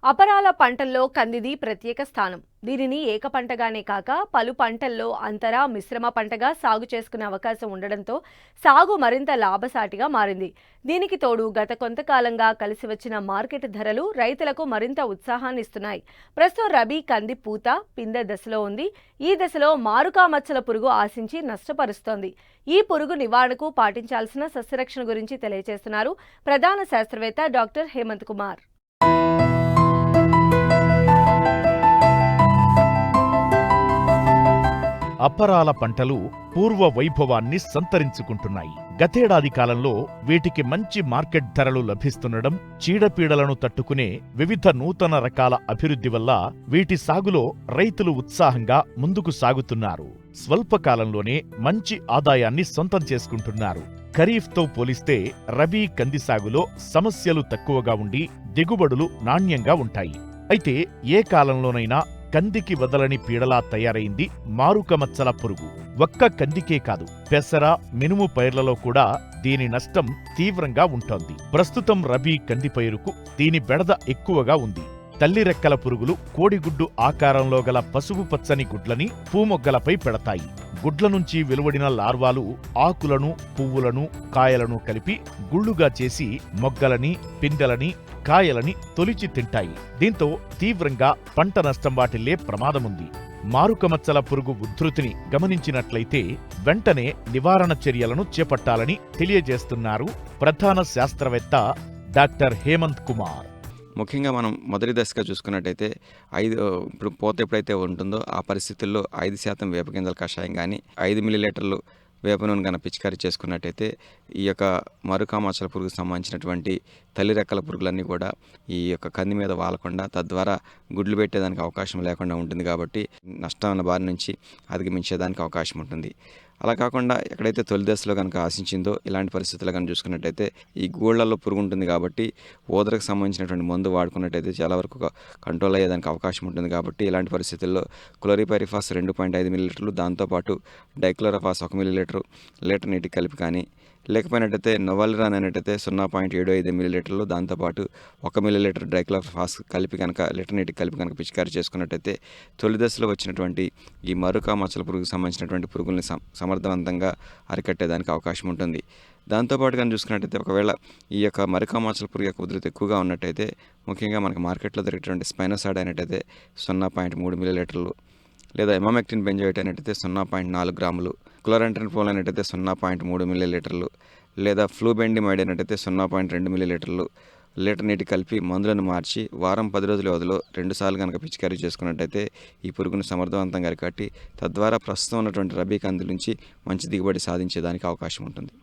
అపరాల పంటల్లో కందిది ప్రత్యేక స్థానం. దీనిని ఏక పంటగానే కాక పలు పంటల్లో అంతర మిశ్రమ పంటగా సాగు చేసుకునే అవకాశం ఉండడంతో సాగు మరింత లాభసాటిగా మారింది. దీనికి తోడు గత కొంతకాలంగా కలిసి వచ్చిన మార్కెట్ ధరలు రైతులకు మరింత ఉత్సాహాన్ని ఇస్తున్నాయి. ప్రస్తుతం రబీ కంది పూత పిందె దశలో ఉంది. ఈ దశలో మారుకా మచ్చల పురుగు ఆశించి నష్టపరుస్తోంది. ఈ పురుగు నివారణకు పాటించాల్సిన సస్యరక్షణ గురించి తెలియజేస్తున్నారు ప్రధాన శాస్త్రవేత్త డాక్టర్ హేమంత్ కుమార్. అపరాల పంటలు పూర్వ వైభవాన్ని సంతరించుకుంటున్నాయి. గతేడాది కాలంలో వీటికి మంచి మార్కెట్ ధరలు లభిస్తుండడం, చీడపీడలను తట్టుకునే వివిధ నూతన రకాల అభివృద్ధి వల్ల వీటి సాగులో రైతులు ఉత్సాహంగా ముందుకు సాగుతున్నారు. స్వల్పకాలంలోనే మంచి ఆదాయాన్ని సొంతం చేసుకుంటున్నారు. ఖరీఫ్తో పోలిస్తే రబీ కంది సాగులో సమస్యలు తక్కువగా ఉండి దిగుబడులు నాణ్యంగా ఉంటాయి. అయితే ఏ కాలంలోనైనా కందికి వదలని పీడలా తయారైంది మారుక మచ్చల పురుగు. ఒక్క కందికే కాదు, పెసర, మినుము పైర్లలో కూడా దీని నష్టం తీవ్రంగా ఉంటోంది. ప్రస్తుతం రబీ కంది పైరుకు దీని బెడద ఎక్కువగా ఉంది. తల్లి రెక్కల పురుగులు కోడిగుడ్డు ఆకారంలో గల పసుపు పచ్చని గుడ్లని పూమొగ్గలపై పెడతాయి. గుడ్ల నుంచి వెలువడిన లార్వాలు ఆకులను, పువ్వులను, కాయలను కలిపి గుళ్లుగా చేసి మొగ్గలని, పిందెలని, కాయలని తొలిచి తింటాయి. దీంతో తీవ్రంగా పంట నష్టం వాటిల్లే ప్రమాదముంది. మారుకమచ్చల పురుగు ఉధృతిని గమనించినట్లయితే వెంటనే నివారణ చర్యలను చేపట్టాలని తెలియజేస్తున్నారు ప్రధాన శాస్త్రవేత్త డాక్టర్ హేమంత్ కుమార్. ముఖ్యంగా మనం మొదటి దశగా చూసుకున్నట్టయితే ఇప్పుడు పూత ఎప్పుడైతే ఉంటుందో ఆ పరిస్థితుల్లో 5% వేపగింజల కషాయం కానీ 5 మిల్లీలీటర్లు వేప నూనె కన్నా పిచికారీ చేసుకున్నట్టయితే ఈ యొక్క మరుకామచ్చల పురుగుకు సంబంధించినటువంటి తల్లి రెక్కల పురుగులన్నీ కూడా ఈ యొక్క కంది మీద వాలకుండా, తద్వారా గుడ్లు పెట్టేదానికి అవకాశం లేకుండా ఉంటుంది. కాబట్టి నష్టాల బారి నుంచి అధిగమించేదానికి అవకాశం ఉంటుంది. అలా కాకుండా ఎక్కడైతే తొలి దశలో కనుక ఆశించిందో ఇలాంటి పరిస్థితుల్లో కనుక చూసుకున్నట్టయితే ఈ గూళ్ళల్లో పురుగు ఉంటుంది కాబట్టి ఓదరకు సంబంధించినటువంటి మందు వాడుకున్నట్టయితే చాలా వరకు కంట్రోల్ అయ్యేదానికి అవకాశం ఉంటుంది. కాబట్టి ఇలాంటి పరిస్థితుల్లో క్లోరిపైరిఫాస్ 2.5 మిల్లీలీటర్లు, దాంతోపాటు డైక్లోరోఫాస్ 1 మిల్లీలీటరు లీటర్ నీటికి కలిపి కానీ, లేకపోయినట్టయితే నొవల్రాన్ అనేటైతే 0.75 మిల్లీలీటర్లు, దాంతోపాటు 1 మిల్లీలీటర్ డైక్లోరోఫాస్ కలిపి కనుక లీటర్ నీటికి కలిపి కనుక పిచికారీ చేసుకున్నట్టయితే తొలి దశలో వచ్చినటువంటి ఈ మరుకా మచ్చల పురుగుకు సంబంధించినటువంటి పురుగుల్ని సమర్థవంతంగా అరికట్టేదానికి అవకాశం ఉంటుంది. దాంతోపాటు కానీ చూసుకున్నట్టయితే ఒకవేళ ఈ యొక్క మరుకా మచ్చల పురుగు యొక్క ఉధృతి ఎక్కువగా ఉన్నట్టయితే ముఖ్యంగా మనకి మార్కెట్లో దొరికేటువంటి స్పైనోసాడ్ అనేటైతే 0.3 మిల్లీలీటర్లు, లేదా ఎమామెక్టిన్ బెంజోయేట్ అనేటైతే 0.4 గ్రాములు, క్లోరంట్రిన్ఫోల్ అనేటైతే 0.3 మిల్లీలీటర్లు, లేదా ఫ్లూబెండిమైడ్ అనేటైతే 0.2 మిల్లీలీటర్లు లీటర్ నీటి కలిపి మందులను మార్చి వారం 10 రోజుల వ్యవధిలో 2 సార్లు కనుక పిచికారీ చేసుకున్నట్టయితే ఈ పురుగును సమర్థవంతంగా అరికట్టి తద్వారా ప్రస్తుతం ఉన్నటువంటి రబీ కంది నుంచి మంచి దిగుబడి సాధించేదానికి అవకాశం ఉంటుంది.